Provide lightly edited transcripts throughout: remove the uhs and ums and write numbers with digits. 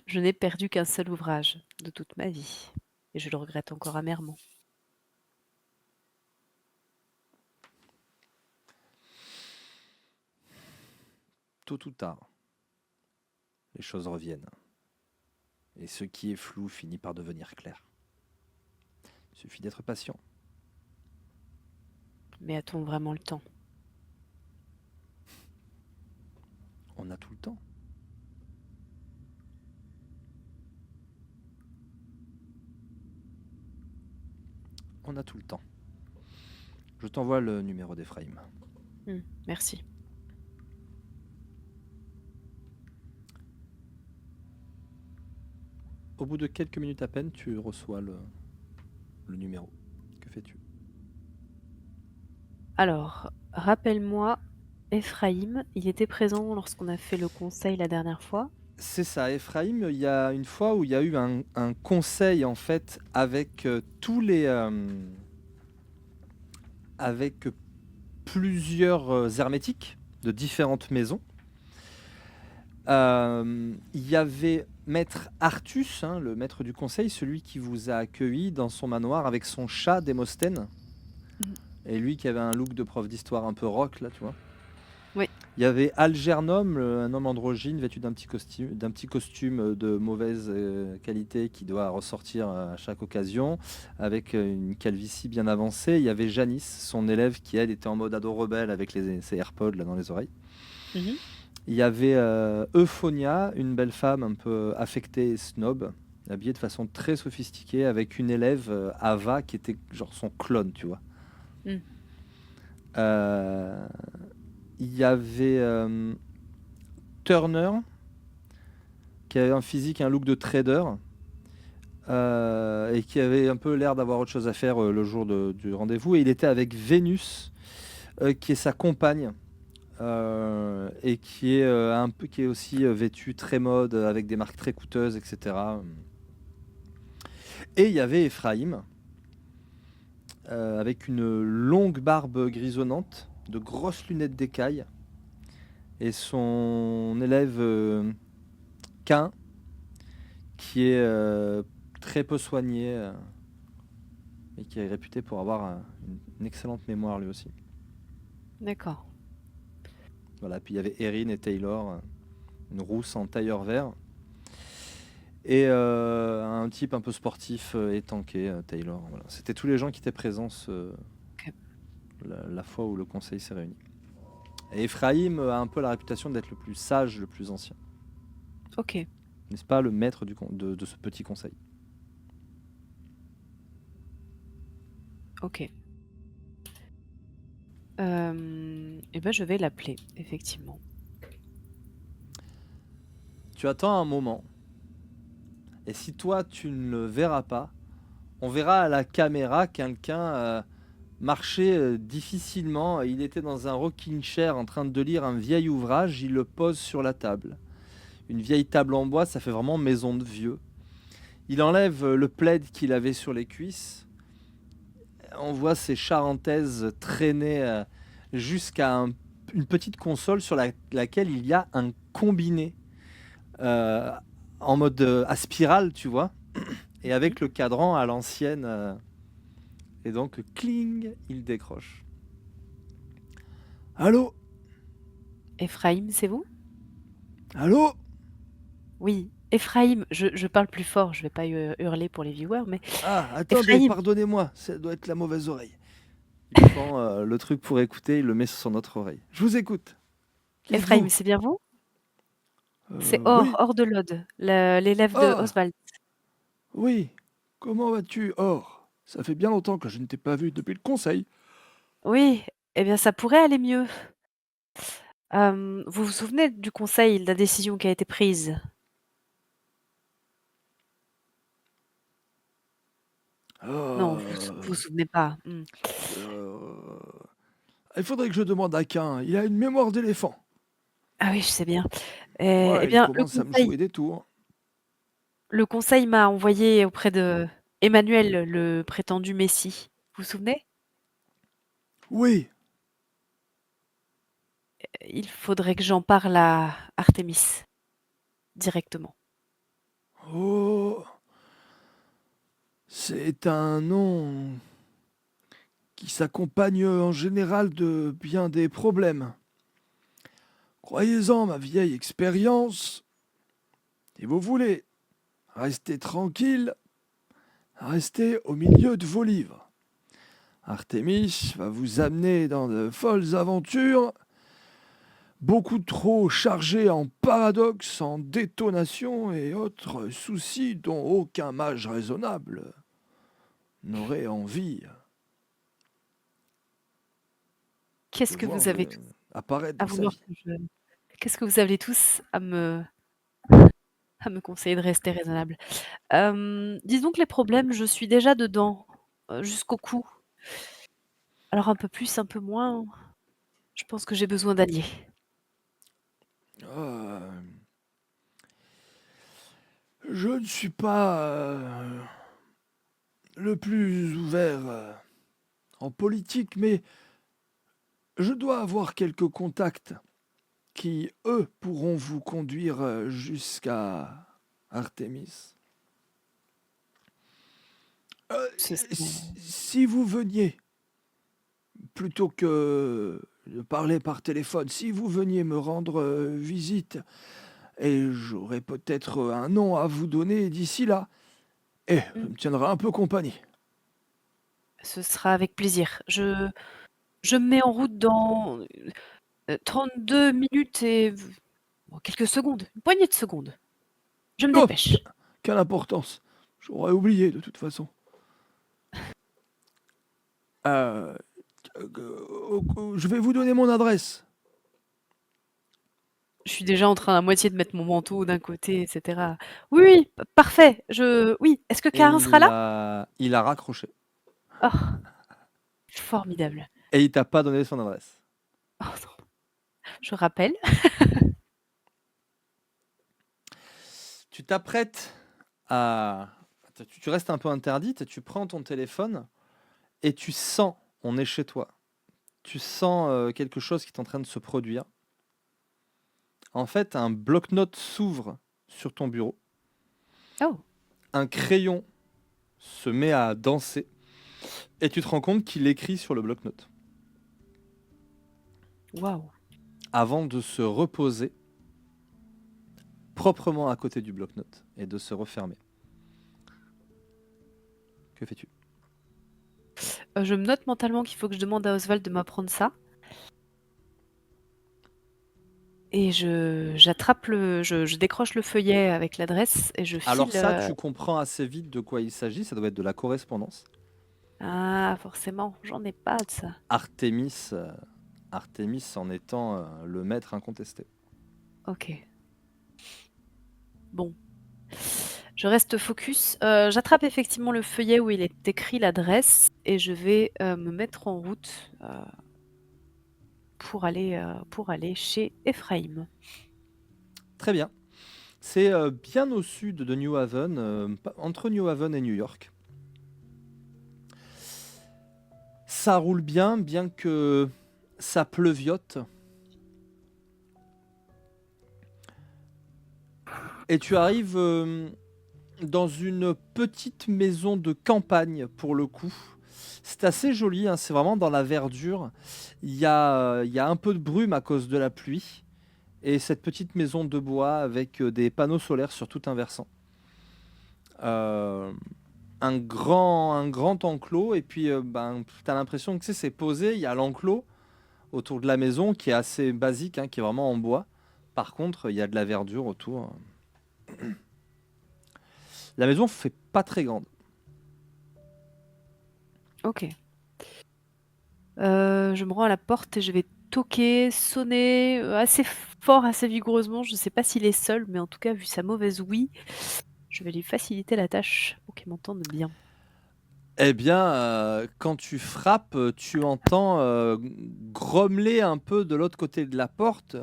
Je n'ai perdu qu'un seul ouvrage de toute ma vie et je le regrette encore amèrement. Tôt ou tard, les choses reviennent. Et ce qui est flou finit par devenir clair. Il suffit d'être patient. Mais a-t-on vraiment le temps? On a tout le temps. On a tout le temps. Je t'envoie le numéro d'Ephraim. Merci. Au bout de quelques minutes à peine, tu reçois le numéro. Que fais-tu? Alors, rappelle-moi, Ephraim, il était présent lorsqu'on a fait le conseil la dernière fois? C'est ça, Ephraim, il y a une fois où il y a eu un conseil en fait avec tous les avec plusieurs hermétiques de différentes maisons. Il y avait Maître Artus, hein, le maître du conseil, celui qui vous a accueilli dans son manoir avec son chat Démosthène. Mmh. Et lui qui avait un look de prof d'histoire un peu rock, là, tu vois. Oui. Il y avait Algernon, un homme androgyne vêtu d'un petit costume de mauvaise qualité qui doit ressortir à chaque occasion, avec une calvitie bien avancée. Il y avait Janice, son élève, qui elle était en mode ado rebelle avec ses AirPods là dans les oreilles. Mmh. Il y avait Euphonia, une belle femme un peu affectée et snob, habillée de façon très sophistiquée, avec une élève, Ava, qui était genre son clone, tu vois. Mmh. Euh, Il y avait Turner, qui avait un physique, un look de trader, et qui avait un peu l'air d'avoir autre chose à faire le jour du rendez-vous. Et il était avec Vénus, qui est sa compagne, et qui est aussi vêtue très mode, avec des marques très coûteuses, etc. Et il y avait Ephraim, avec une longue barbe grisonnante, de grosses lunettes d'écaille, et son élève Cain, qui est très peu soigné, et qui est réputé pour avoir une excellente mémoire lui aussi. D'accord. Voilà, puis il y avait Erin et Taylor, une rousse en tailleur vert, et un type un peu sportif et tanké, Taylor. Voilà. C'était tous les gens qui étaient présents OK. la fois où le conseil s'est réuni. Et Ephraim a un peu la réputation d'être le plus sage, le plus ancien. OK. N'est-ce pas le maître de ce petit conseil? OK. Et ben, je vais l'appeler, effectivement. Tu attends un moment, et si toi tu ne le verras pas, on verra à la caméra quelqu'un marcher difficilement. Il était dans un rocking chair en train de lire un vieil ouvrage, il le pose sur la table. Une vieille table en bois, ça fait vraiment maison de vieux. Il enlève le plaid qu'il avait sur les cuisses. On voit ses charentaises traîner jusqu'à une petite console sur laquelle il y a un combiné euh, en mode à spirale, tu vois, et Mmh. avec le cadran à l'ancienne. Et donc, cling, il décroche. Allô? Ephraim, c'est vous? Allô? Oui, Ephraim, je parle plus fort, je vais pas hurler pour les viewers, mais Ah, attendez, Ephraim, pardonnez-moi, ça doit être la mauvaise oreille. Il prend le truc pour écouter, il le met sur son autre oreille. Je vous écoute. Qui Ephraim, êtes-vous? c'est bien vous? C'est Or, Oui. Or de Lode, l'élève de Ah, Oswald. oui. Comment vas-tu, Or? Ça fait bien longtemps que je ne t'ai pas vu depuis le conseil. Oui, eh bien ça pourrait aller mieux. Vous vous souvenez du conseil, de la décision qui a été prise? Non, vous vous Euh, souvenez pas. Mmh. euh, Il faudrait que je demande à Cain. Il a une mémoire d'éléphant. Ah oui, je sais bien. Eh Ouais, il bien, commence à me jouer des tours. le conseil m'a envoyé auprès de Emmanuel, le prétendu messie. Vous vous souvenez? Oui. Il faudrait que j'en parle à Artémis, directement. Oh, c'est un nom qui s'accompagne en général de bien des problèmes. Croyez-en, ma vieille expérience, si vous voulez rester tranquille, restez au milieu de vos livres. Artémis va vous amener dans de folles aventures, beaucoup trop chargées en paradoxes, en détonations et autres soucis dont aucun mage raisonnable n'aurait envie de Qu'est-ce que voir vous avez tous apparaître à dans sa vouloir vie. que je qu'est-ce que vous avez tous à me conseiller de rester raisonnable? Disons que les problèmes, je suis déjà dedans, jusqu'au cou. Alors un peu plus, un peu moins, je pense que j'ai besoin d'alliés. Ah, je ne suis pas le plus ouvert en politique, mais je dois avoir quelques contacts qui, eux, pourront vous conduire jusqu'à Artémis. Euh, Ce serait si vous veniez, plutôt que de parler par téléphone, si vous veniez me rendre visite, et j'aurais peut-être un nom à vous donner d'ici là, et ça mmh, me tiendra un peu compagnie. ce sera avec plaisir. Je me mets en route dans, 32 minutes et bon, quelques secondes, une poignée de secondes. Je me Oh, dépêche. quelle importance! J'aurais oublié de toute façon. Euh, je vais vous donner mon adresse. Je suis déjà en train à moitié de mettre mon manteau d'un côté et cetera. Oui, oui, p parfait, oui, est-ce que Et Karin sera là? il a raccroché. Oh, formidable. Et il t'a pas donné son adresse. Oh non, je rappelle. Tu t'apprêtes à... Tu restes un peu interdite, tu prends ton téléphone et tu sens, on est chez toi, tu sens quelque chose qui est en train de se produire. En fait, un bloc-notes s'ouvre sur ton bureau, Oh, un crayon se met à danser et tu te rends compte qu'il écrit sur le bloc-notes waouh. avant de se reposer proprement à côté du bloc-notes et de se refermer. Que fais-tu? Je me note mentalement qu'il faut que je demande à Oswald de m'apprendre ça et je décroche le feuillet avec l'adresse et je Alors file, ça, tu comprends assez vite de quoi il s'agit, ça doit être de la correspondance. ah forcément, j'en ai pas de ça. Artémis, Artémis en étant le maître incontesté. OK, bon. Je reste focus. J'attrape effectivement le feuillet où il est écrit l'adresse et je vais, me mettre en route, pour aller chez Ephraim. Très bien. C'est bien au sud de New Haven, entre New Haven et New York. Ça roule bien, bien que ça pleuviote. Et tu arrives dans une petite maison de campagne pour le coup. C'est assez joli, hein, c'est vraiment dans la verdure. Il y a un peu de brume à cause de la pluie. Et cette petite maison de bois avec des panneaux solaires sur tout un versant. Euh, un grand enclos, et puis ben, tu as l'impression que tu sais, c'est posé. Il y a l'enclos autour de la maison qui est assez basique, hein, qui est vraiment en bois. Par contre, il y a de la verdure autour. La maison fait pas très grande. OK. Je me rends à la porte et je vais toquer, sonner, assez fort, assez vigoureusement. Je ne sais pas s'il est seul, mais en tout cas, vu sa mauvaise ouïe, je vais lui faciliter la tâche pour qu'il m'entende bien. Eh bien, quand tu frappes, tu entends grommeler un peu de l'autre côté de la porte.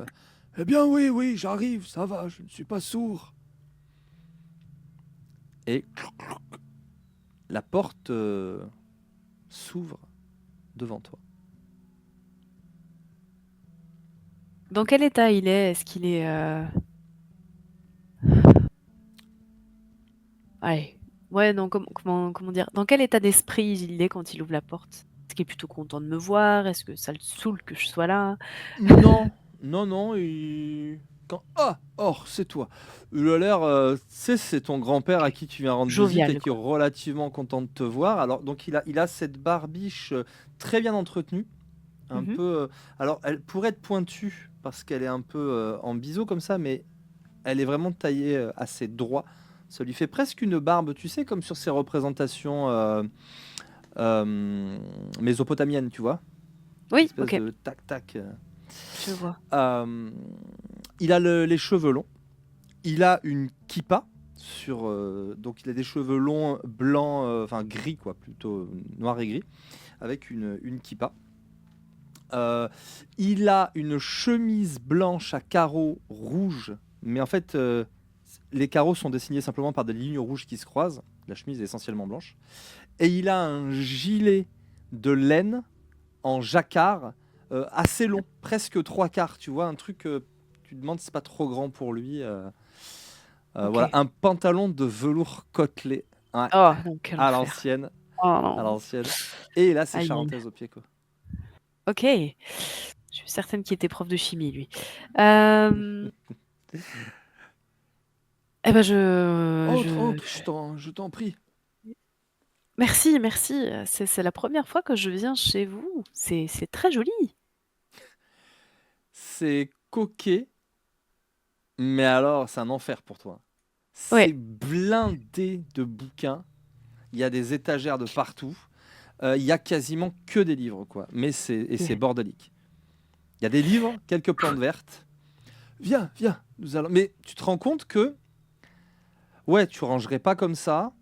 Eh bien, oui, oui, j'arrive, ça va, je ne suis pas sourd. Et la porte s'ouvre devant toi. Dans quel état il est? Est-ce qu'il est, allez, ouais, non, comment dire? Dans quel état d'esprit il est quand il ouvre la porte? Est-ce qu'il est plutôt content de me voir? Est-ce que ça le saoule que je sois là? Non, non, non, Ah! Or, c'est toi. Il a l'air, tu sais, c'est ton grand-père à OK. qui tu viens rendre visite et Jovial, qui est quoi. relativement content de te voir. Alors donc il a cette barbiche, très bien entretenue, un Mmh. peu, alors elle pourrait être pointue parce qu'elle est un peu, en biseau comme ça, mais elle est vraiment taillée, assez droit. Ça lui fait presque une barbe, tu sais, comme sur ces représentations, mésopotamiennes, tu vois? Oui, Espèce OK, de tac tac, je vois. Hem, il a les cheveux longs, il a une kippa sur, donc il a des cheveux longs, blancs, enfin gris quoi, plutôt noir et gris, avec une kippa. Heu, il a une chemise blanche à carreaux rouges, mais en fait, les carreaux sont dessinés simplement par des lignes rouges qui se croisent. La chemise est essentiellement blanche et il a un gilet de laine en jacquard, assez long, presque 3/4, tu vois? Un truc, tu te demandes si c'est pas trop grand pour lui, voilà. OK. Un pantalon de velours côtelé, ouais, Oh non, quel à enfer. l'ancienne, Oh à non. l'ancienne et là, c'est Aïe, aïe. charentaise aux pieds, quoi. OK. Je suis certaine qu'il était prof de chimie, lui. Hem, et bah, Entre, je entre, je t'en prie. merci, merci, c'est la première fois que je viens chez vous. C'est très joli. C'est coquet, mais alors c'est un enfer pour toi. C'est Ouais, blindé de bouquins, il y a des étagères de partout, il y a quasiment que des livres, quoi, mais c'est OK. bordélique. Il y a des livres, quelques plantes vertes. Viens, viens, nous allons. Mais tu te rends compte que, ouais, tu rangerais pas comme ça,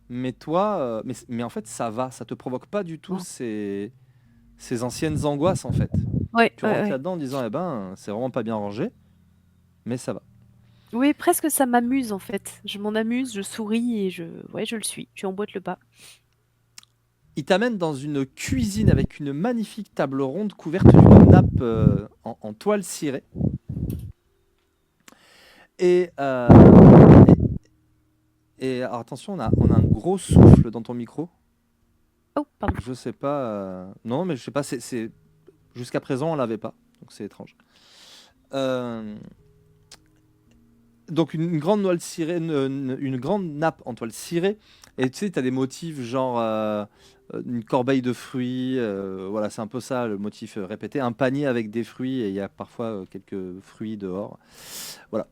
mais toi, mais en fait, ça va, ça te provoque pas du tout Oh. ces anciennes angoisses, en fait. Ouais, Tu ouais, rentres ouais. là-dedans en disant, eh ben, c'est vraiment pas bien rangé, mais ça va. Oui, presque ça m'amuse, en fait. Je m'en amuse, je souris et ouais, je le suis. Tu emboîtes le pas. Il t'amène dans une cuisine avec une magnifique table ronde couverte d'une nappe en toile cirée. Et, alors attention, on a un gros souffle dans ton micro. Oh, pardon. Je sais pas. Non, mais je sais pas. Jusqu'à présent, on l'avait pas. Donc c'est étrange. Euh, donc une grande toile cirée, une grande nappe en toile cirée. Et tu sais, tu as des motifs genre une corbeille de fruits. Voilà, c'est un peu ça le motif répété. Un panier avec des fruits et il y a parfois quelques fruits dehors. Voilà.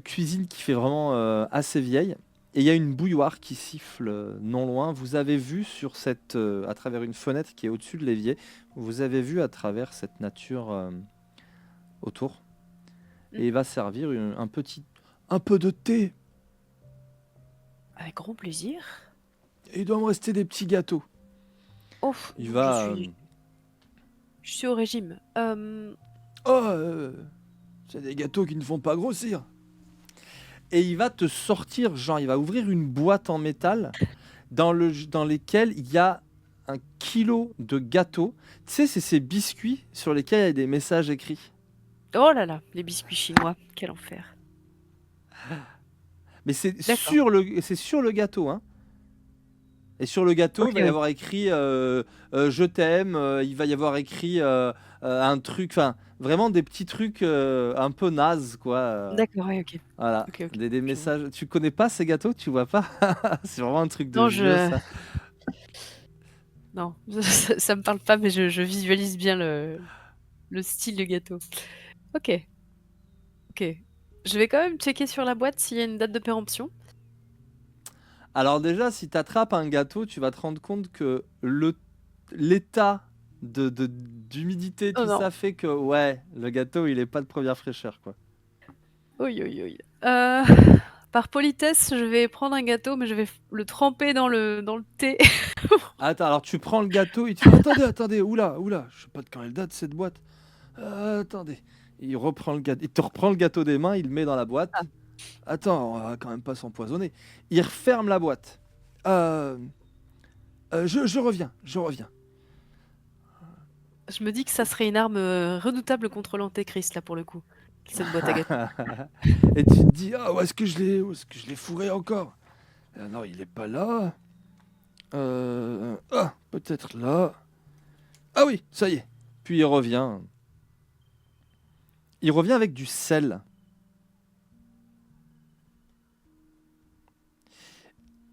Cuisine qui fait vraiment assez vieille. Et il y a une bouilloire qui siffle non loin. Vous avez vu sur à travers une fenêtre qui est au-dessus de l'évier, vous avez vu à travers cette nature autour. Mmh. Et il va servir un peu de thé. Avec grand plaisir. Et il doit me rester des petits gâteaux. Oh, Il je va. suis je suis au régime. Oh, c'est des gâteaux qui ne font pas grossir. Et il va te sortir, genre, il va ouvrir une boîte en métal dans lesquels il y a 1 kilo de gâteaux. Tu sais, c'est ces biscuits sur lesquels il y a des messages écrits. Oh là là, les biscuits chinois, quel enfer. Mais c'est D'accord. sur le gâteau, hein. Et sur le gâteau, il OK, va y ouais. avoir écrit je t'aime. Il va y avoir écrit un truc, enfin, vraiment des petits trucs un peu nazes, quoi. D'accord, ouais, OK. Voilà, OK, OK, des je vois. messages. Tu connais pas ces gâteaux, tu vois pas? C'est vraiment un truc de Non, vieux, ça. non, ça me parle pas, mais je visualise bien le style de gâteau. OK, OK. Je vais quand même checker sur la boîte s'il y a une date de péremption. Alors déjà, si tu attrapes un gâteau, tu vas te rendre compte que l'état d'humidité, Oh tout non. ça fait que, ouais, le gâteau, il est pas de première fraîcheur, quoi. Oui, oui, oui. Par politesse, je vais prendre un gâteau, mais je vais le tremper dans le thé. Attends, alors tu prends le gâteau, il te fait attendez, attendez, oula, oula, je sais pas de quand elle date cette boîte. Attendez. Il reprend le gâteau, il te reprend le gâteau des mains, il le met dans la Ah, boîte. Attends, on va quand même pas s'empoisonner. Il referme la boîte. Euh, je reviens, je reviens. je me dis que ça serait une arme, redoutable contre l'antéchrist, là, pour le coup, cette boîte à gâteaux. Et tu te dis, ah, où est-ce que je l'ai fourré encore? Non, il est pas là. Ah, peut-être là. Ah oui, ça y est. Puis il revient. Il revient avec du sel.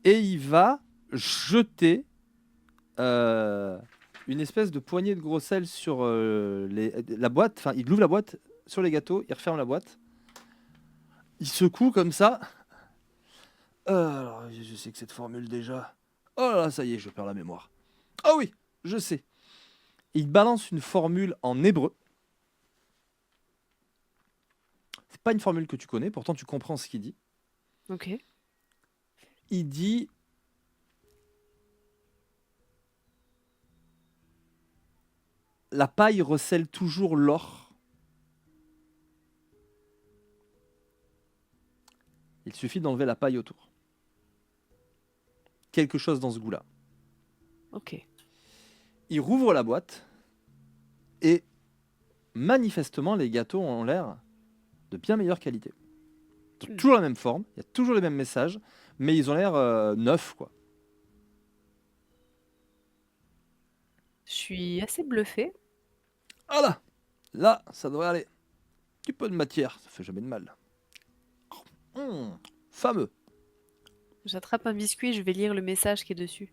Et il va jeter une espèce de poignée de gros sel sur la boîte. Enfin, il ouvre la boîte sur les gâteaux, il referme la boîte. Il secoue comme ça. Alors, je sais que cette formule déjà. Oh là, ça y est, je perds la mémoire. Ah oui, je sais. Il balance une formule en hébreu. C'est pas une formule que tu connais, pourtant tu comprends ce qu'il dit. Ok. Il dit la paille recèle toujours l'or. Il suffit d'enlever la paille autour. Quelque chose dans ce goût-là. Ok. Il rouvre la boîte et manifestement les gâteaux ont l'air de bien meilleure qualité. Ils ont toujours la même forme, il y a toujours les mêmes messages, mais ils ont l'air neufs, quoi. Je suis assez bluffée. Ah là, là, ça devrait aller. Un petit peu de matière, ça fait jamais de mal. Fameux. J'attrape un biscuit, je vais lire le message qui est dessus.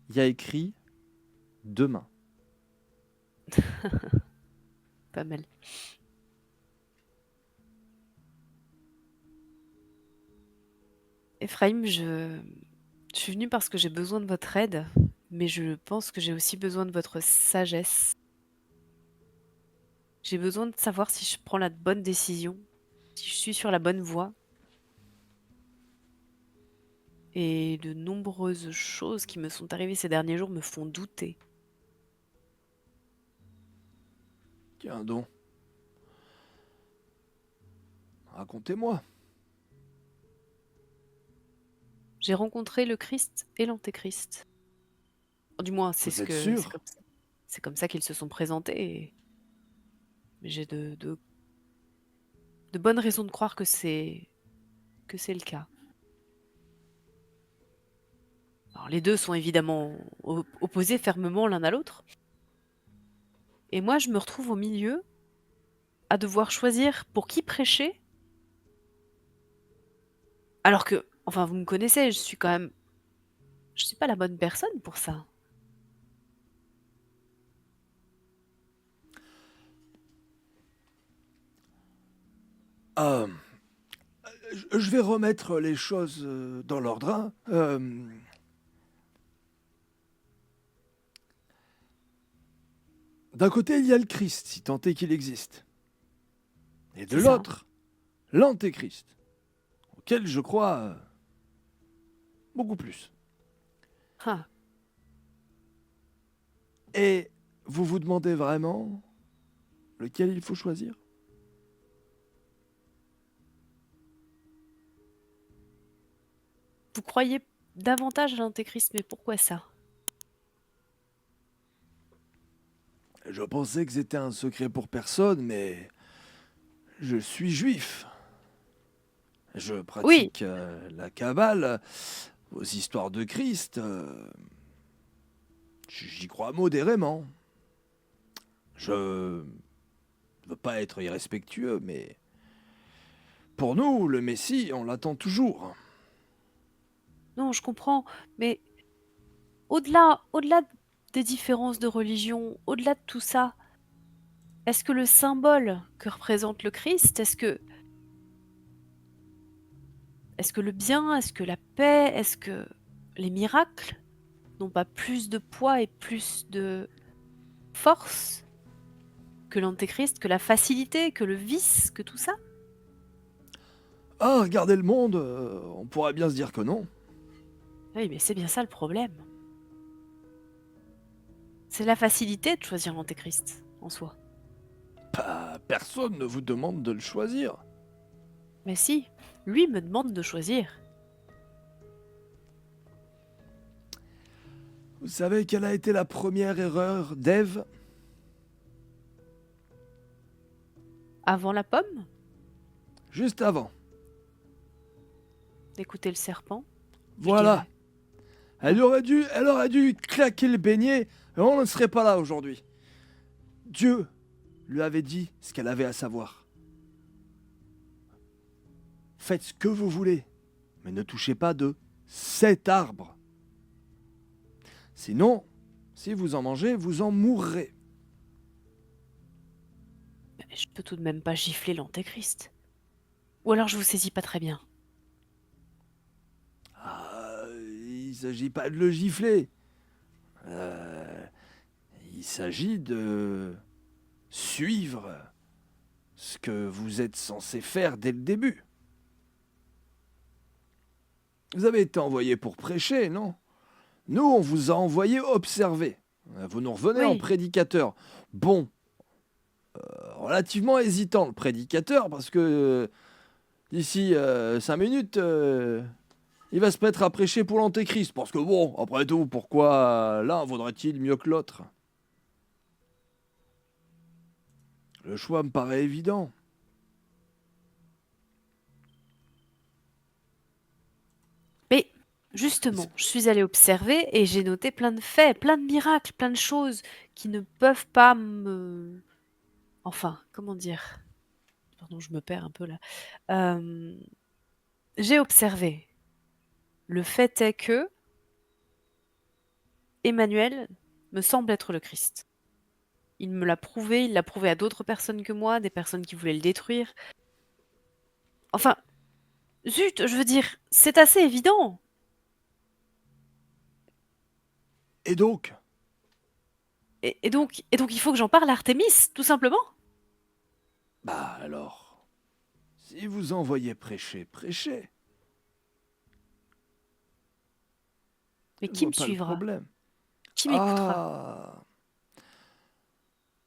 Il y a écrit demain. Pas mal. Ephraim, je suis venue parce que j'ai besoin de votre aide, mais je pense que j'ai aussi besoin de votre sagesse. J'ai besoin de savoir si je prends la bonne décision, si je suis sur la bonne voie. Et de nombreuses choses qui me sont arrivées ces derniers jours me font douter. Tiens donc. Racontez-moi. J'ai rencontré le Christ et l'Antéchrist. Du moins, Vous êtes sûr? c'est comme ça qu'ils se sont présentés. Mais j'ai de bonnes raisons de croire que c'est le cas. Alors, les deux sont évidemment opposés fermement l'un à l'autre. Et moi, je me retrouve au milieu à devoir choisir pour qui prêcher. Alors que, enfin, vous me connaissez, je suis pas la bonne personne pour ça. Euh, je vais remettre les choses dans l'ordre. Hein. D'un côté, il y a le Christ, si tant est qu'il existe. Et de C'est ça. l'autre, l'Antéchrist, auquel je crois beaucoup plus. Ah, Et vous vous demandez vraiment lequel il faut choisir? vous croyez davantage à l'Antéchrist, mais pourquoi ça? Je pensais que c'était un secret pour personne, mais je suis juif. Je Oui, pratique la Kabbale, aux histoires de Christ. J'y crois modérément. Je ne veux pas être irrespectueux, mais pour nous, le Messie, on l'attend toujours. non, je comprends, mais au-delà des différences de religion, au-delà de tout ça, est-ce que le symbole que représente le Christ, est-ce que le bien, est-ce que la paix, est-ce que les miracles n'ont pas plus de poids et plus de force que l'Antéchrist, que la facilité, que le vice, que tout ça? Ah, regardez le monde, on pourrait bien se dire que non. Oui, mais c'est bien ça le problème. C'est la facilité de choisir l'Antéchrist, en soi. Bah, personne ne vous demande de le choisir. Mais si, lui me demande de choisir. Vous savez quelle a été la première erreur d'Ève? Avant la pomme? Juste avant. écouter le serpent, je Voilà. dirais. Hein? Elle aurait dû claquer le beignet et on ne serait pas là aujourd'hui. Dieu lui avait dit ce qu'elle avait à savoir. Faites ce que vous voulez, mais ne touchez pas de cet arbre. Sinon, si vous en mangez, vous en mourrez. Mais je peux tout de même pas gifler l'antéchrist. Ou alors je vous saisis pas très bien. Ah, il s'agit pas de le gifler. Il s'agit de suivre ce que vous êtes censé faire dès le début. Vous avez été envoyé pour prêcher, non? Nous, on vous a envoyé observer. Vous nous revenez en Oui, prédicateur. Bon, relativement hésitant le prédicateur, parce que d'ici 5 minutes, il va se mettre à prêcher pour l'antéchrist. Parce que bon, après tout, pourquoi l'un vaudrait-il mieux que l'autre? Le choix me paraît évident. mais Mais justement, je suis allée observer et j'ai noté plein de faits, plein de miracles, plein de choses qui ne peuvent pas me... Enfin, comment dire? Pardon, je me perds un peu là. J'ai observé. Le fait est que Emmanuel me semble être le Christ. Il me l'a prouvé, il l'a prouvé à d'autres personnes que moi, des personnes qui voulaient le détruire. Enfin, zut, je veux dire, c'est assez évident. Et donc, Et donc, il faut que j'en parle à Artémis, tout simplement. bah alors, si vous envoyez prêcher, prêchez. Mais Je qui vois me pas le suivra? problème. Qui m'écoutera? Ah,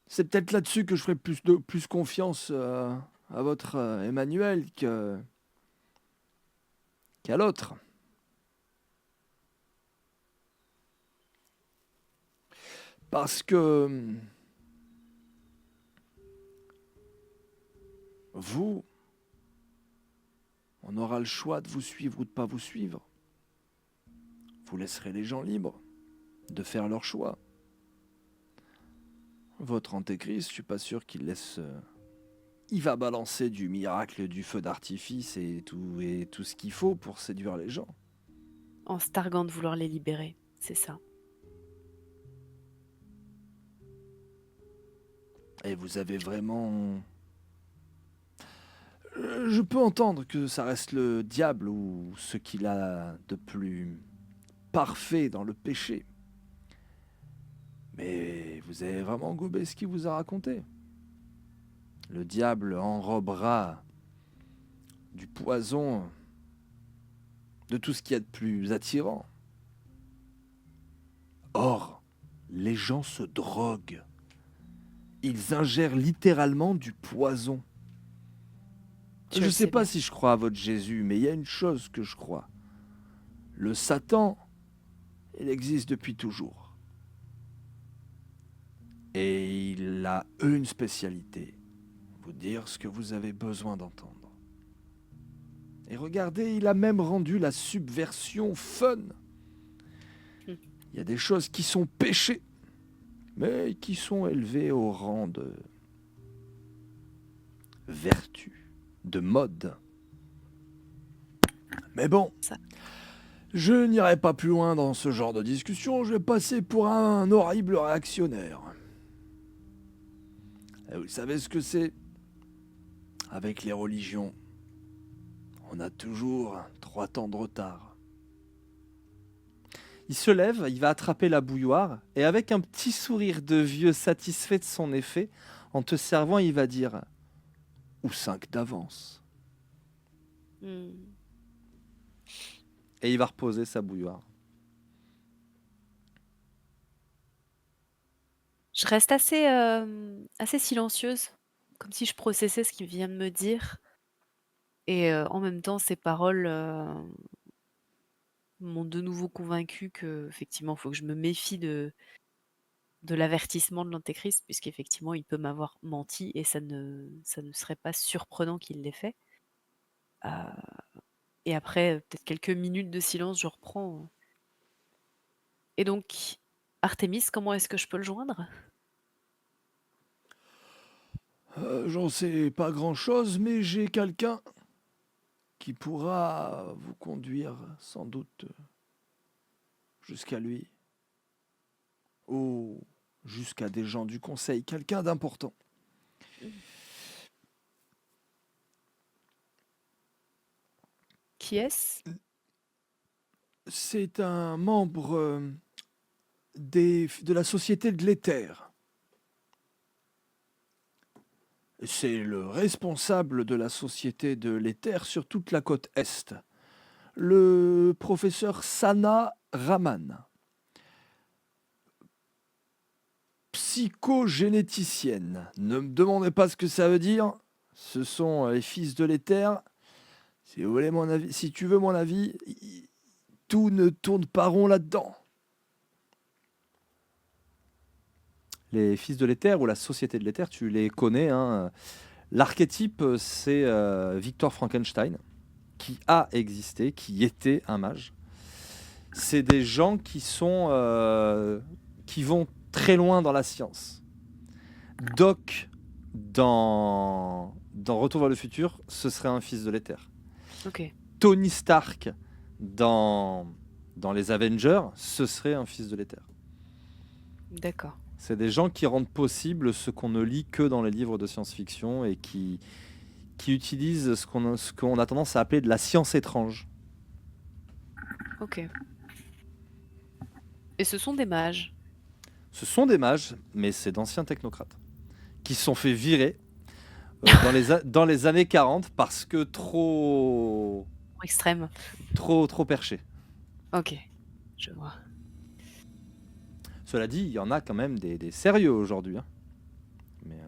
c'est peut-être là-dessus que je ferai plus confiance à votre Emmanuel qu'à l'autre. Parce que vous, on aura le choix de vous suivre ou de pas vous suivre. Vous laisserez les gens libres de faire leur choix. Votre antéchrist, je suis pas sûr qu'il laisse. Il va balancer du miracle, du feu d'artifice et tout ce qu'il faut pour séduire les gens. En se targuant de vouloir les libérer, c'est ça. Et vous avez vraiment. Je peux entendre que ça reste le diable ou ce qu'il a de plus parfait dans le péché. Mais vous avez vraiment gobé ce qu'il vous a raconté. Le diable enrobera du poison, de tout ce qu'il y a de plus attirant. Or, les gens se droguent. Ils ingèrent littéralement du poison. Je Je le ne sais sais pas bien. si je crois à votre Jésus, mais il y a une chose que je crois. Le Satan, il existe depuis toujours. Et il a une spécialité. Vous dire ce que vous avez besoin d'entendre. Et regardez, il a même rendu la subversion fun. Hum. Il y a des choses qui sont péchées, mais qui sont élevées au rang de vertu, de mode. Mais bon, Ça. je n'irai pas plus loin dans ce genre de discussion, je vais passer pour un horrible réactionnaire. Et vous savez ce que c'est? Avec les religions, on a toujours 3 temps de retard. Il se lève, il va attraper la bouilloire, et avec un petit sourire de vieux satisfait de son effet, en te servant, il va dire Ou 5 d'avance. Hmm. et il va reposer sa bouilloire. Je reste assez silencieuse, comme si je processais ce qu'il vient de me dire. Et en même temps, ces paroles m'ont de nouveau convaincue que effectivement, il faut que je me méfie de l'avertissement de l'antéchrist, puisqu'effectivement, il peut m'avoir menti et ça ne serait pas surprenant qu'il l'ait fait. Et après, peut-être quelques minutes de silence, je reprends. Et donc, Artémis, comment est-ce que je peux le joindre? J'en sais pas grand-chose, mais j'ai quelqu'un qui pourra vous conduire sans doute jusqu'à lui. Ou jusqu'à des gens du conseil, quelqu'un d'important. Qui est-ce? C'est un membre de la société de l'Éther. C'est le responsable de la société de l'Éther sur toute la côte Est. Le professeur Sana Raman, psychogénéticienne. Ne me demandez pas ce que ça veut dire. Ce sont les fils de l'Éther. Si vous voulez mon avis, si tu veux mon avis, tout ne tourne pas rond là-dedans. Les fils de l'Éther ou la société de l'Éther, tu les connais, hein. L'archétype, c'est Victor Frankenstein, qui a existé, qui était un mage. C'est des gens qui vont très loin dans la science. Doc, dans Retour vers le futur, ce serait un fils de l'Éther. Ok, Tony Stark, dans les Avengers, ce serait un fils de l'Éther. d'accord. C'est des gens qui rendent possible ce qu'on ne lit que dans les livres de science-fiction et qui utilisent ce qu'on a tendance à appeler de la science étrange. Ok. Et ce sont des mages. Ce sont des mages, mais c'est d'anciens technocrates qui se sont fait virer dans les années 40 parce que trop Extrêmes. perchés. Ok, je vois. Cela dit, il y en a quand même des sérieux aujourd'hui, hein. Mais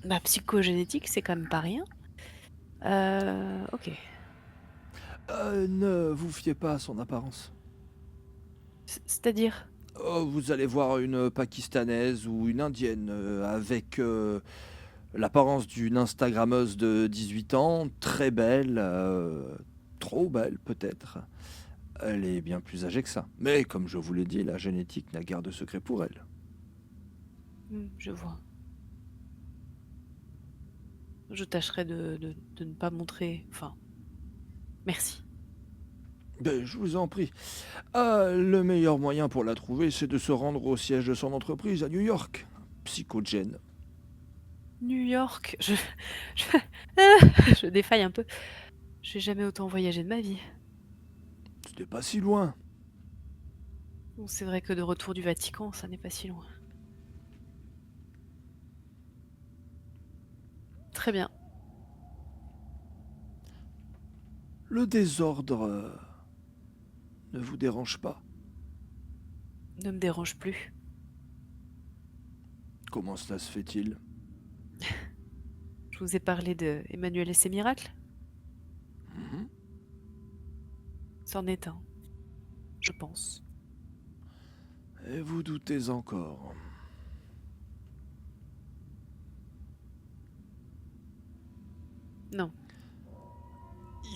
Bah, psychogénétique, c'est quand même pas rien. Ok. Ne vous fiez pas à son apparence. C'est-à-dire? Oh, vous allez voir une Pakistanaise ou une Indienne avec l'apparence d'une Instagrammeuse de 18 ans, très belle, trop belle peut-être. Elle est bien plus âgée que ça. Mais comme je vous l'ai dit, la génétique n'a guère de secret pour elle. Je vois. Je tâcherai de ne pas montrer. Enfin, merci. Ben, je vous en prie. Le meilleur moyen pour la trouver, c'est de se rendre au siège de son entreprise à New York. Psychogen. New York, je, je défaille un peu. J'ai jamais autant voyagé de ma vie. C'était pas si loin. Bon, c'est vrai que de retour du Vatican, ça n'est pas si loin. Très bien. Le désordre ne vous dérange pas. Ne me dérange plus. Comment cela se fait-il? Je vous ai parlé de Emmanuel et ses miracles. Mhm. C'en est un, je pense. Et vous doutez encore. Non.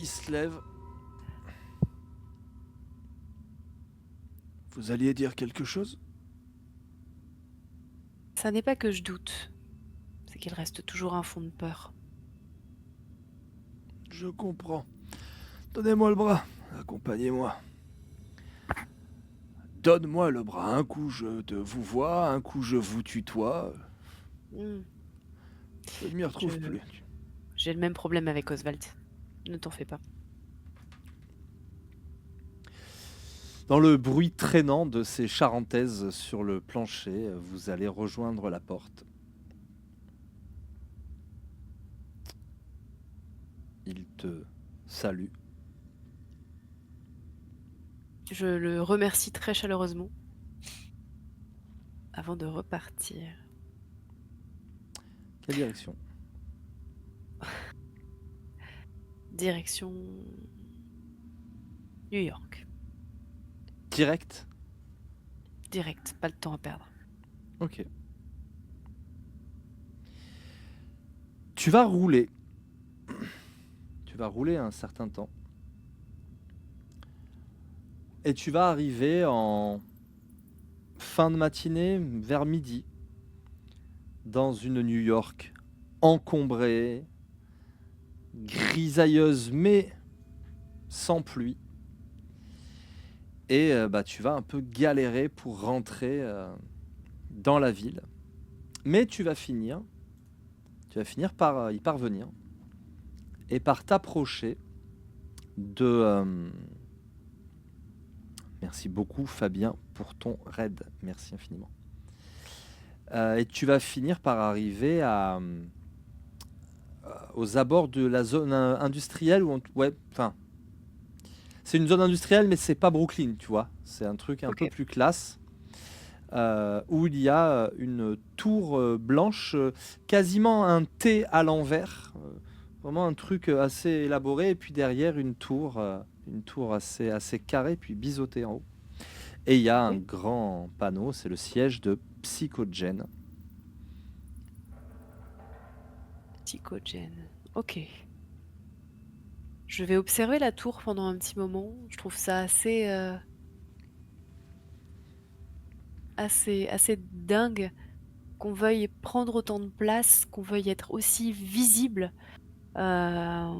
Il se lève. Vous alliez dire quelque chose? Ça n'est pas que je doute. C'est qu'il reste toujours un fond de peur. Je comprends. Donnez-moi le bras. Accompagnez-moi. Donne-moi le bras. Un coup je te vous vois, un coup je vous tutoie. Hmm. Je ne m'y retrouve Je- plus. J'ai le même problème avec Oswald. Ne t'en fais pas. dans le bruit traînant de ces charentaises sur le plancher, vous allez rejoindre la porte. Il te salue. Je le remercie très chaleureusement avant de repartir. Quelle direction? Direction New York. Direct? Direct, pas de temps à perdre. Ok. Tu vas rouler tu vas rouler un certain temps et tu vas arriver en fin de matinée, vers midi, dans une New York encombrée, grisailleuse mais sans pluie. Et bah, tu vas un peu galérer pour rentrer dans la ville. Mais tu vas finir par y parvenir et par t'approcher de... Merci beaucoup Fabien pour ton raid, merci infiniment. Et tu vas finir par arriver aux abords de la zone industrielle ouais, enfin, c'est une zone industrielle, mais c'est pas Brooklyn, tu vois. C'est un truc un peu Ok. plus classe, où il y a une tour blanche, quasiment un T à l'envers, vraiment un truc assez élaboré, et puis derrière une tour assez carrée, puis biseautée en haut. Et il y a un Ok. grand panneau, c'est le siège de Psychogen. Psychogène. Ok. Je vais observer la tour pendant un petit moment. Je trouve ça assez dingue qu'on veuille prendre autant de place, qu'on veuille être aussi visible. Là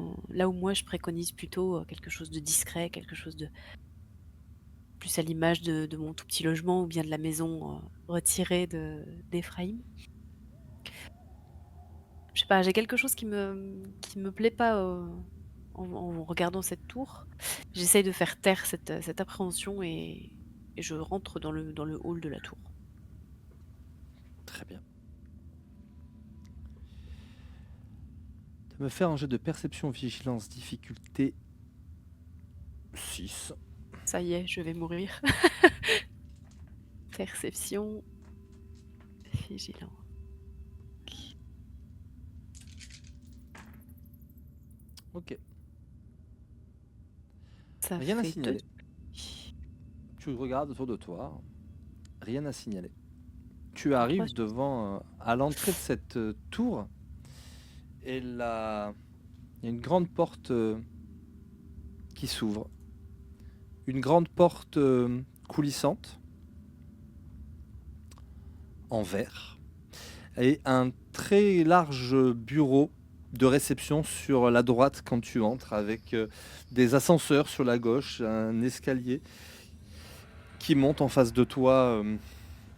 où moi je préconise plutôt quelque chose de discret, quelque chose de plus à l'image de mon tout petit logement ou bien de la maison retirée d'Ephraïm. Je sais pas, j'ai quelque chose qui me plaît pas en regardant cette tour. J'essaye de faire taire cette appréhension et je rentre dans le hall de la tour. Très bien. Tu vas me faire un jeu de perception vigilance difficulté 6. Ça y est, je vais mourir. Perception, vigilant. Ok. Ça Rien à fait 2. signaler. Tu regardes autour de toi. Rien à signaler. Tu 3. arrives devant, à l'entrée de cette tour. Et là, il y a une grande porte qui s'ouvre. Une grande porte coulissante. En verre. Et un très large bureau de réception sur la droite quand tu entres, avec des ascenseurs sur la gauche, un escalier qui monte en face de toi,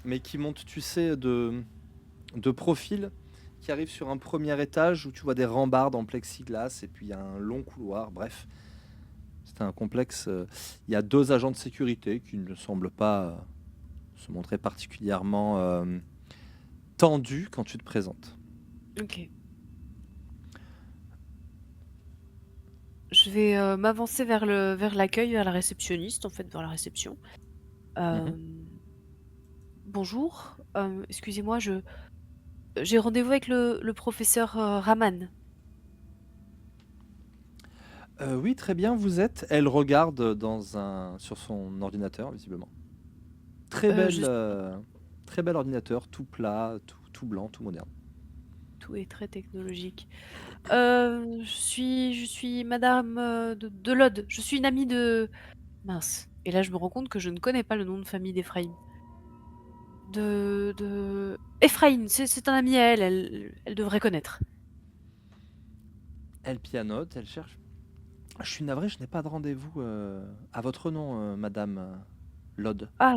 mais qui monte, tu sais, de profil, qui arrive sur un premier étage où tu vois des rambardes en plexiglas, et puis il y a un long couloir, bref. C'est un complexe. Il y a 2 agents de sécurité qui ne semblent pas se montrer particulièrement tendus quand tu te présentes. Ok. Je vais m'avancer vers l'accueil, vers la réceptionniste, en fait, vers la réception. Mhm. Bonjour, excusez-moi, j'ai rendez-vous avec le professeur Raman. Oui, très bien, vous êtes. Elle regarde sur son ordinateur, visiblement. Très Je belle, suis très bel ordinateur, tout plat, tout blanc, tout moderne. tout est très technologique. Je suis madame de Lod. Je suis une amie de... Mince. Et là, je me rends compte que je ne connais pas le nom de famille d'Ephraïm. Ephraïm, c'est un ami à elle devrait connaître. Elle pianote, elle cherche. Je suis navré, je n'ai pas de rendez-vous à votre nom, Madame Lod. Ah,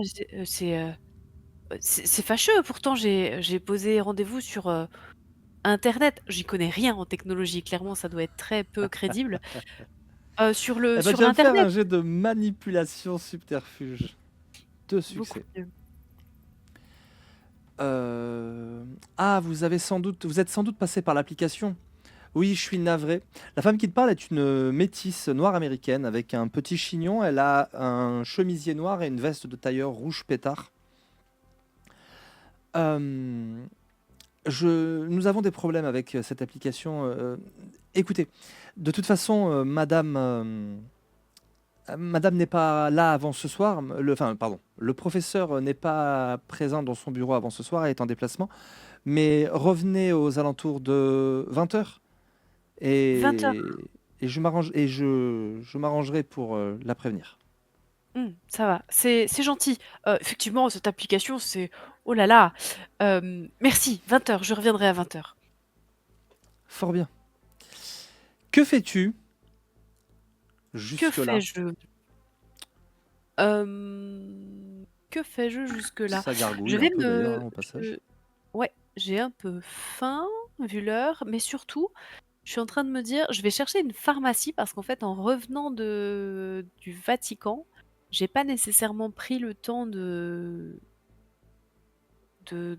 c'est fâcheux, pourtant j'ai posé rendez-vous sur Internet. J'y connais rien en technologie, clairement ça doit être très peu crédible. Sur Eh le ben, sur tu vas me faire l'internet, un jet de manipulation subterfuge. 2 beaucoup succès. mieux. Ah, vous êtes sans doute passé par l'application. Oui, je suis navré. La femme qui te parle est une métisse noire américaine avec un petit chignon. Elle a un chemisier noir et une veste de tailleur rouge pétard. Euh, nous avons des problèmes avec cette application. Écoutez, de toute façon, Madame n'est pas là avant ce soir. Enfin, pardon, le professeur n'est pas présent dans son bureau avant ce soir, elle est en déplacement. Mais revenez aux alentours de 20 heures. 20 Et, heures. et je m'arrangerai pour la prévenir. Ça va, c'est gentil. Effectivement, cette application, c'est oh là là! Merci, 20h, je reviendrai à 20h. Fort bien. Que fais-tu Que jusque-là? fais-je? Que fais-je jusque-là? Ça Je gargouille un vais peu d'ailleurs, me hein, au passage. je Ouais, j'ai un peu faim, vu l'heure, mais surtout, je suis en train de me dire, je vais chercher une pharmacie parce qu'en fait, en revenant du Vatican, j'ai pas nécessairement pris le temps de de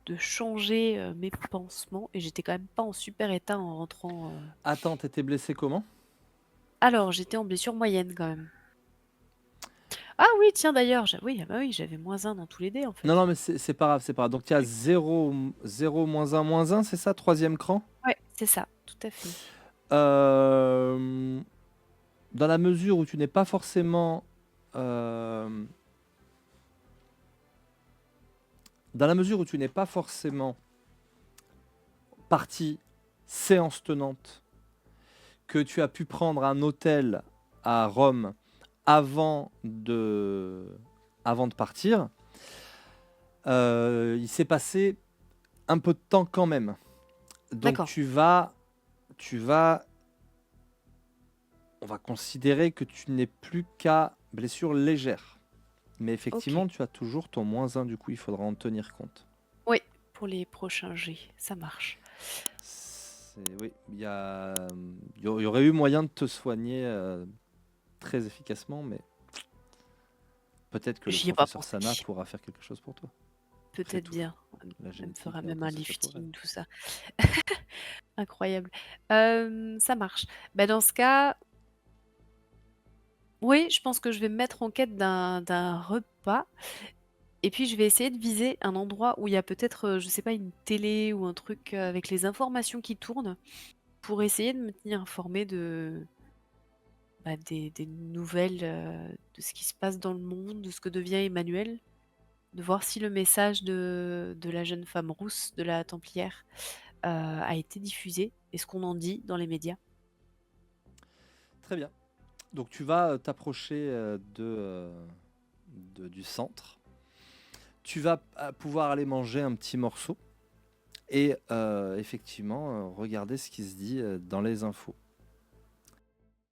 de changer, mes pansements et j'étais quand même pas en super état en rentrant, Attends, t'étais blessé comment? Alors, j'étais en blessure moyenne quand même. Ah oui, tiens d'ailleurs, oui, ah bah oui, j'avais -1 dans tous les dés en Non, fait. non, mais c'est pas grave, c'est pas grave. Donc il y a 0, 0, -1, -1, c'est ça? Troisième cran? Ouais, c'est ça, tout à fait. Hem, Dans la mesure où tu n'es pas forcément, hem, dans la mesure où tu n'es pas forcément parti séance tenante, que tu as pu prendre un hôtel à Rome avant de avant de partir, il s'est passé un peu de temps quand même. Donc D'accord, tu vas on va considérer que tu n'es plus qu'à blessure légère. Mais OK. effectivement, tu as toujours ton -1, du coup, il faudra en tenir compte. Oui, pour les prochains jets, ça marche. Oui, il y aurait eu moyen de te soigner, très efficacement, mais peut-être que le J'y ai pas professeur pensé. Sana pourra faire quelque chose pour toi. Après Peut-être tout, bien. la Elle me génétique fera est un même un concept pour elle. lifting, tout ça. Incroyable. Ça marche. Bah, dans ce cas, oui, je pense que je vais me mettre en quête d'un repas et puis je vais essayer de viser un endroit où il y a peut-être, je sais pas, une télé ou un truc, avec les informations qui tournent pour essayer de me tenir informée des nouvelles, de ce qui se passe dans le monde, de ce que devient Emmanuel, de voir si le message de la jeune femme rousse de la Templière, a été diffusé et ce qu'on en dit dans les médias. Très bien. Donc tu vas, t'approcher, du centre. Tu vas pouvoir aller manger un petit morceau et effectivement, regarder ce qui se dit, dans les infos.